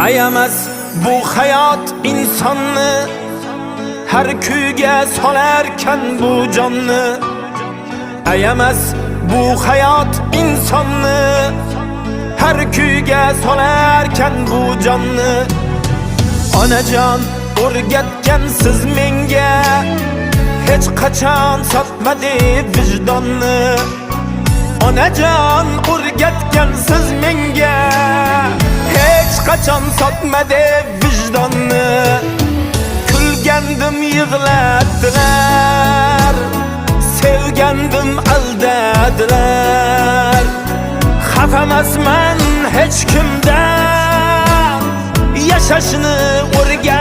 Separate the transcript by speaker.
Speaker 1: Ayamas bu hayot insonni har kuyga solarkan bu jonni. Ayamas bu hayot insonni har kuyga solarkan bu jonni. Onajon o'rgatgansiz menga hech qachon sotmadi vijdonni. Onajon o'rgatgansiz menga hech qachon sotmadi vijdonni. Kulgandim yig'latdilar, sevgandim aldadilar. Xafamasman hech kimdan, yashashni o'rgatdilar.